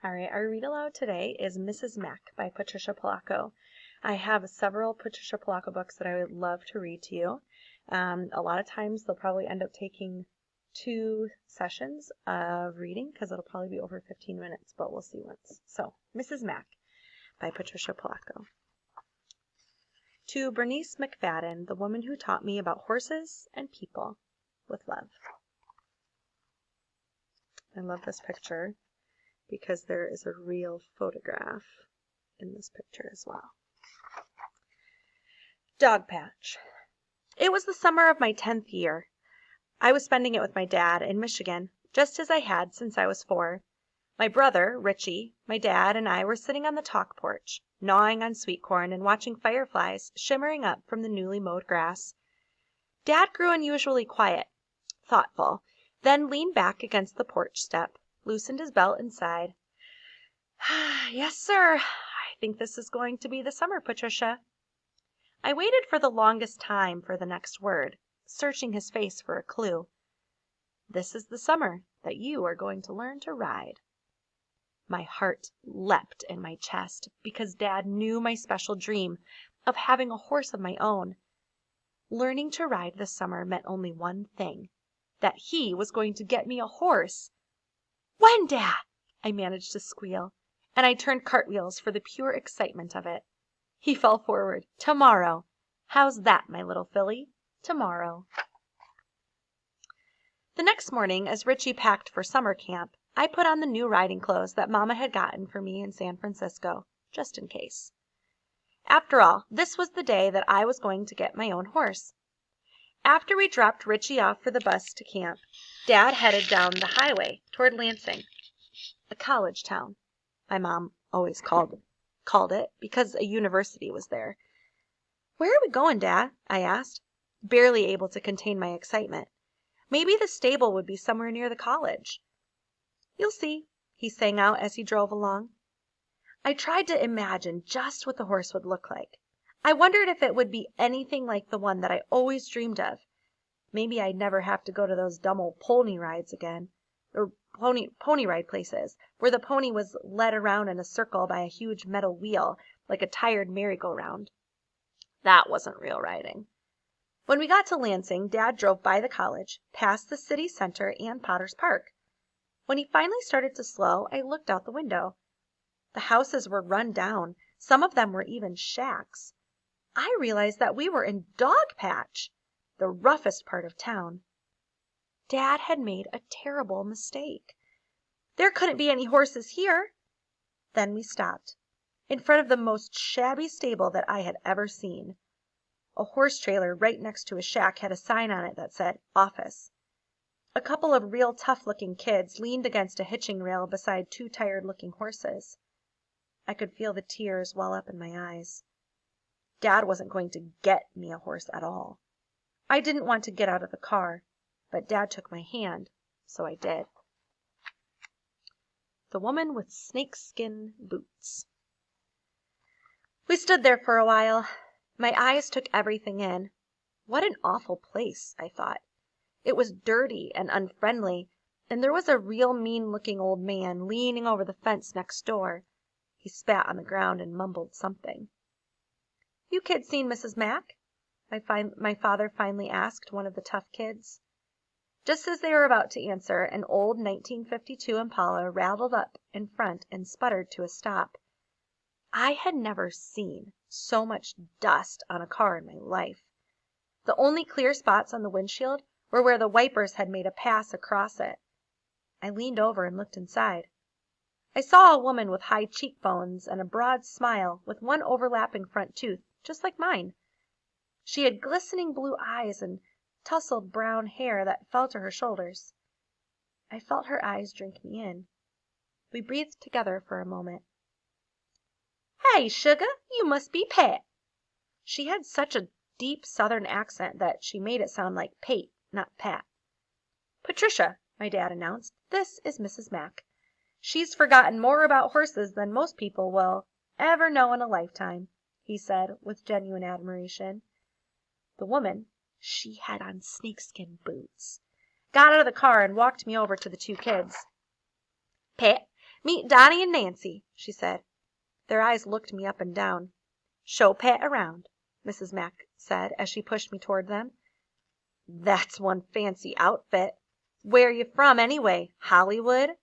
All right, our read aloud today is Mrs. Mack by Patricia Polacco. I have several Patricia Polacco books that I would love to read to you. A lot of times they'll probably end up taking 2 sessions of reading because it'll probably be over 15 minutes, but we'll see once. So, Mrs. Mack by Patricia Polacco. To Bernice McFadden, the woman who taught me about horses and people, with love. I love this picture because there is a real photograph in this picture as well. Dog Patch. It was the summer of my 10th year. I was spending it with my dad in Michigan, just as I had since I was 4. My brother, Richie, my dad, and I were sitting on the talk porch, gnawing on sweet corn and watching fireflies shimmering up from the newly mowed grass. Dad grew unusually quiet, thoughtful, then leaned back against the porch step, loosened his belt, and sighed. Yes, sir. I think this is going to be the summer, Patricia. I waited for the longest time for the next word, searching his face for a clue. This is the summer that you are going to learn to ride. My heart leapt in my chest because Dad knew my special dream of having a horse of my own. Learning to ride this summer meant only one thing, that he was going to get me a horse. When, Dad? I managed to squeal, and I turned cartwheels for the pure excitement of it. He fell forward. Tomorrow. How's that, my little filly? Tomorrow. The next morning, as Richie packed for summer camp, I put on the new riding clothes that Mama had gotten for me in San Francisco, just in case. After all, this was the day that I was going to get my own horse. After we dropped Richie off for the bus to camp, Dad headed down the highway toward Lansing, a college town. My mom always called it because a university was there. Where are we going, Dad? I asked, barely able to contain my excitement. Maybe the stable would be somewhere near the college. You'll see, he sang out as he drove along. I tried to imagine just what the horse would look like. I wondered if it would be anything like the one that I always dreamed of. Maybe I'd never have to go to those dumb old pony rides again, or pony ride places, where the pony was led around in a circle by a huge metal wheel, like a tired merry-go-round. That wasn't real riding. When we got to Lansing, Dad drove by the college, past the city center and Potter's Park. When he finally started to slow, I looked out the window. The houses were run down. Some of them were even shacks. I realized that we were in Dog Patch, the roughest part of town. Dad had made a terrible mistake. There couldn't be any horses here. Then we stopped, in front of the most shabby stable that I had ever seen. A horse trailer right next to a shack had a sign on it that said, Office. A couple of real tough-looking kids leaned against a hitching rail beside 2 tired-looking horses. I could feel the tears well up in my eyes. Dad wasn't going to get me a horse at all. I didn't want to get out of the car, but Dad took my hand, so I did. The woman with snakeskin boots. We stood there for a while. My eyes took everything in. What an awful place, I thought. It was dirty and unfriendly, and there was a real mean-looking old man leaning over the fence next door. He spat on the ground and mumbled something. You kids seen Mrs. Mack? My father finally asked one of the tough kids. Just as they were about to answer, an old 1952 Impala rattled up in front and sputtered to a stop. I had never seen so much dust on a car in my life. The only clear spots on the windshield were where the wipers had made a pass across it. I leaned over and looked inside. I saw a woman with high cheekbones and a broad smile with one overlapping front tooth, just like mine. She had glistening blue eyes and tousled brown hair that fell to her shoulders. I felt her eyes drink me in. We breathed together for a moment. Hey, sugar, you must be Pat. She had such a deep southern accent that she made it sound like Pate, not Pat. Patricia, my dad announced, this is Mrs. Mack. She's forgotten more about horses than most people will ever know in a lifetime, he said with genuine admiration. The woman, she had on snakeskin boots, got out of the car and walked me over to the 2 kids. Pat, "Meet Donnie and Nancy," she said. Their eyes looked me up and down. "Show Pet around," Mrs. Mack said as she pushed me toward them. "That's one fancy outfit. Where you from, anyway? Hollywood?"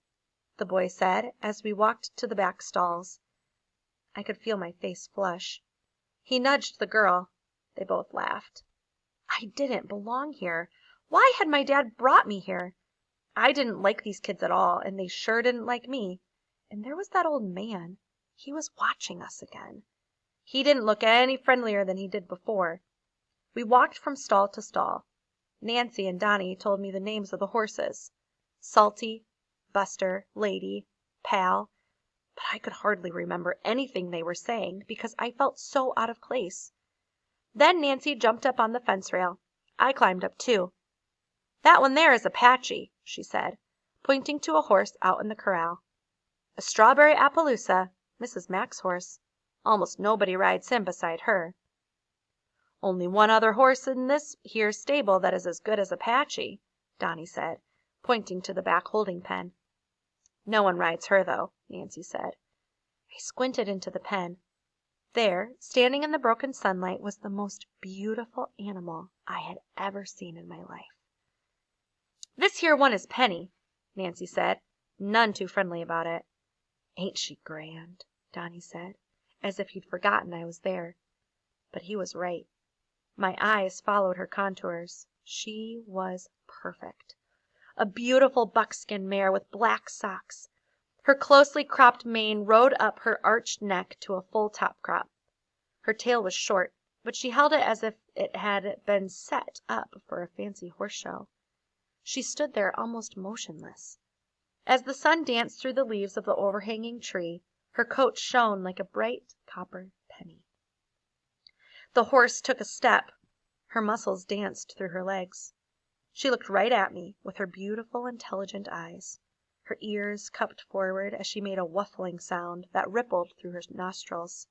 the boy said as we walked to the back stalls. I could feel my face flush. He nudged the girl. They both laughed. I didn't belong here. Why had my dad brought me here? I didn't like these kids at all, and they sure didn't like me. And there was that old man. He was watching us again. He didn't look any friendlier than he did before. We walked from stall to stall. Nancy and Donnie told me the names of the horses. Salty, Buster, Lady, Pal. But I could hardly remember anything they were saying because I felt so out of place. Then Nancy jumped up on the fence rail. I climbed up too. "That one there is Apache," she said, pointing to a horse out in the corral. "A strawberry Appaloosa, Mrs. Mack's horse. Almost nobody rides him beside her." "Only one other horse in this here stable that is as good as Apache," Donnie said, pointing to the back holding pen. "No one rides her, though," Nancy said. I squinted into the pen. There, standing in the broken sunlight, was the most beautiful animal I had ever seen in my life. "This here one is Penny," Nancy said, none too friendly about it. "Ain't she grand?" Donnie said, as if he'd forgotten I was there. But he was right. My eyes followed her contours. She was perfect. A beautiful buckskin mare with black socks. Her closely cropped mane rode up her arched neck to a full top crop. Her tail was short, but she held it as if it had been set up for a fancy horse show. She stood there almost motionless. As the sun danced through the leaves of the overhanging tree, her coat shone like a bright copper penny. The horse took a step. Her muscles danced through her legs. She looked right at me with her beautiful, intelligent eyes. Her ears cupped forward as she made a whiffling sound that rippled through her nostrils.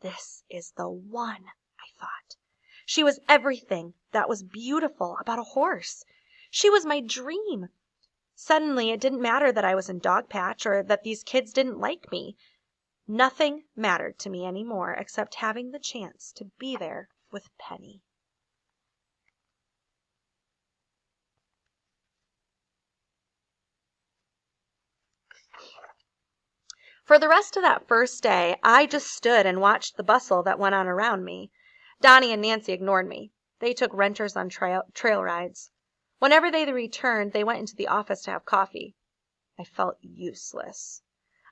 This is the one, I thought. She was everything that was beautiful about a horse. She was my dream. Suddenly, it didn't matter that I was in Dogpatch or that these kids didn't like me. Nothing mattered to me anymore except having the chance to be there with Penny. For the rest of that first day, I just stood and watched the bustle that went on around me. Donnie and Nancy ignored me. They took renters on trail rides. Whenever they returned, they went into the office to have coffee. I felt useless.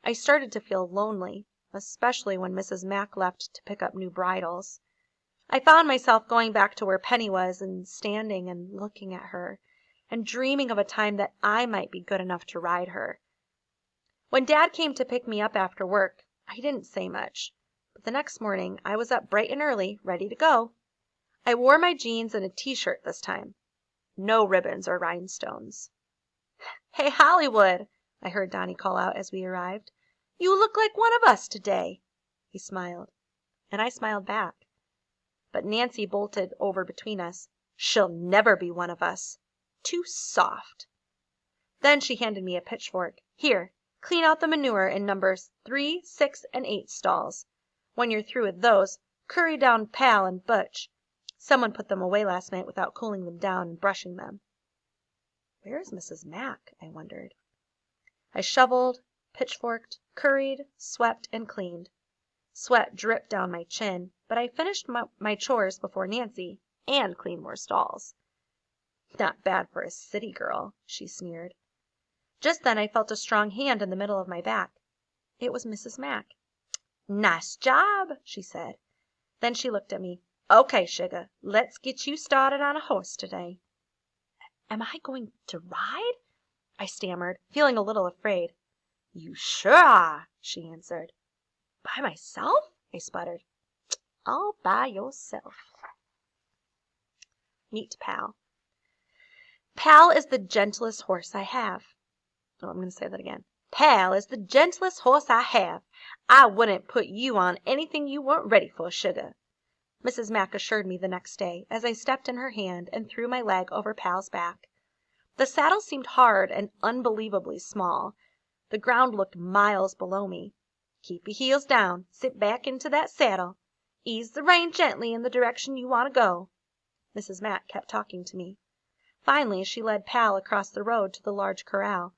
I started to feel lonely, especially when Mrs. Mack left to pick up new bridles. I found myself going back to where Penny was and standing and looking at her and dreaming of a time that I might be good enough to ride her. When Dad came to pick me up after work, I didn't say much, but the next morning I was up bright and early, ready to go. I wore my jeans and a t-shirt this time. No ribbons or rhinestones. "Hey, Hollywood," I heard Donnie call out as we arrived. "You look like one of us today." He smiled, and I smiled back. But Nancy bolted over between us. "She'll never be one of us. Too soft." Then she handed me a pitchfork. "Here, clean out the manure in numbers 3, 6, and 8 stalls. When you're through with those, curry down Pal and Butch. Someone put them away last night without cooling them down and brushing them." Where is Mrs. Mack? I wondered. I shoveled, pitchforked, curried, swept, and cleaned. Sweat dripped down my chin, but I finished my chores before Nancy and cleaned more stalls. "Not bad for a city girl," she sneered. Just then I felt a strong hand in the middle of my back. It was Mrs. Mack. "Nice job," she said. Then she looked at me. "Okay, sugar, let's get you started on a horse today." "Am I going to ride?" I stammered, feeling a little afraid. "You sure are," she answered. "By myself?" I sputtered. "All by yourself." Meet Pal. Pal is the gentlest horse I have. Oh, I'm going to say that again. "Pal is the gentlest horse I have. I wouldn't put you on anything you weren't ready for, sugar," Mrs. Mack assured me the next day as I stepped in her hand and threw my leg over Pal's back. The saddle seemed hard and unbelievably small. The ground looked miles below me. "Keep your heels down. Sit back into that saddle. Ease the rein gently in the direction you want to go." Mrs. Mack kept talking to me. Finally she led Pal across the road to the large corral.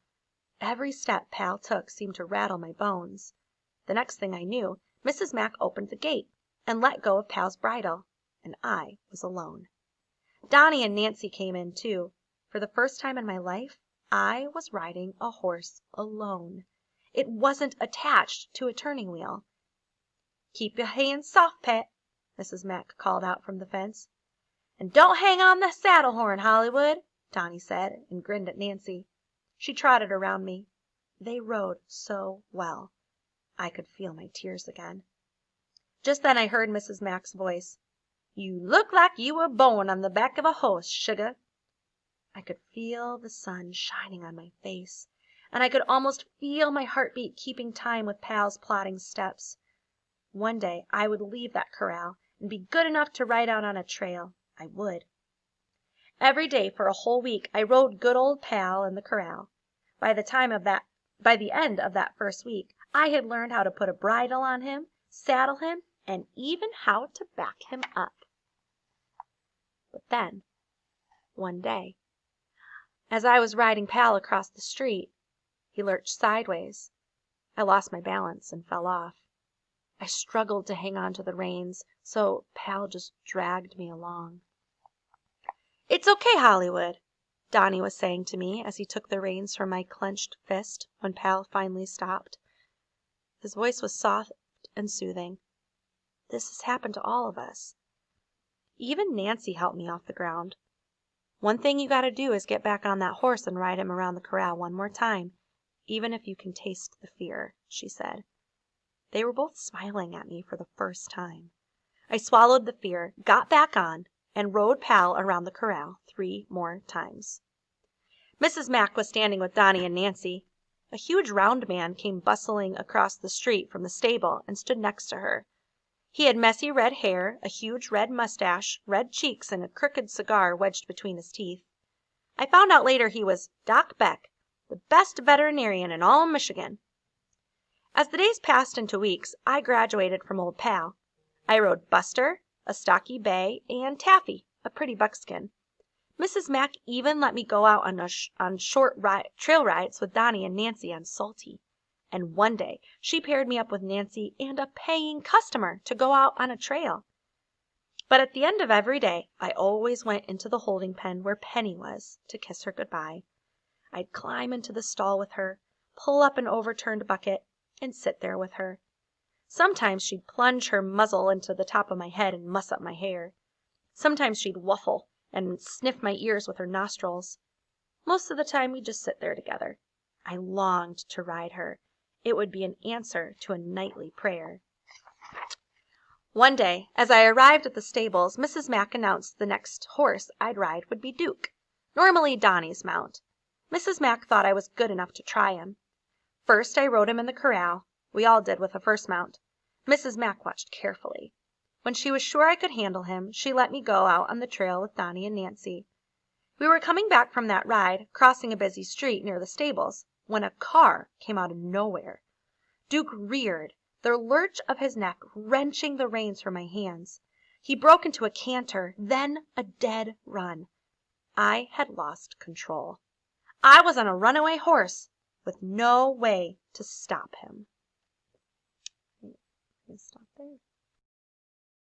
Every step Pal took seemed to rattle my bones. The next thing I knew, Mrs. Mack opened the gate and let go of Pal's bridle, and I was alone. Donnie and Nancy came in too. For the first time in my life, I was riding a horse alone. It wasn't attached to a turning wheel. "Keep your hands soft, Pet," Mrs. Mack called out from the fence. "And don't hang on the saddle horn, Hollywood," Donnie said, and grinned at Nancy. She trotted around me. They rode so well. I could feel my tears again. Just then I heard Mrs. Mack's voice. "You look like you were born on the back of a horse, sugar." I could feel the sun shining on my face, and I could almost feel my heartbeat keeping time with Pal's plodding steps. One day I would leave that corral and be good enough to ride out on a trail. I would. Every day for a whole week I rode good old Pal in the corral. By the end of that first week, I had learned how to put a bridle on him, saddle him, and even how to back him up. But then, one day, as I was riding Pal across the street, he lurched sideways. I lost my balance and fell off. I struggled to hang on to the reins, so Pal just dragged me along. "It's okay, Hollywood," Donnie was saying to me as he took the reins from my clenched fist when Pal finally stopped. His voice was soft and soothing. "This has happened to all of us." Even Nancy helped me off the ground. "One thing you gotta do is get back on that horse and ride him around the corral one more time, even if you can taste the fear," she said. They were both smiling at me for the first time. I swallowed the fear, got back on, and rode Pal around the corral 3 more times. Mrs. Mack was standing with Donnie and Nancy. A huge round man came bustling across the street from the stable and stood next to her. He had messy red hair, a huge red mustache, red cheeks, and a crooked cigar wedged between his teeth. I found out later he was Doc Beck, the best veterinarian in all Michigan. As the days passed into weeks, I graduated from old Pal. I rode Buster, a stocky bay, and Taffy, a pretty buckskin. Mrs. Mack even let me go out on short trail rides with Donnie and Nancy on Salty. And one day she paired me up with Nancy and a paying customer to go out on a trail. But at the end of every day, I always went into the holding pen where Penny was to kiss her goodbye. I'd climb into the stall with her, pull up an overturned bucket, and sit there with her. Sometimes she'd plunge her muzzle into the top of my head and muss up my hair. Sometimes she'd wuffle and sniff my ears with her nostrils. Most of the time we'd just sit there together. I longed to ride her. It would be an answer to a nightly prayer. One day, as I arrived at the stables, Mrs. Mack announced the next horse I'd ride would be Duke, normally Donnie's mount. Mrs. Mack thought I was good enough to try him. First I rode him in the corral. We all did with a first mount. Mrs. Mack watched carefully. When she was sure I could handle him, she let me go out on the trail with Donnie and Nancy. We were coming back from that ride, crossing a busy street near the stables, when a car came out of nowhere. Duke reared, the lurch of his neck wrenching the reins from my hands. He broke into a canter, then a dead run. I had lost control. I was on a runaway horse with no way to stop him. Stop there.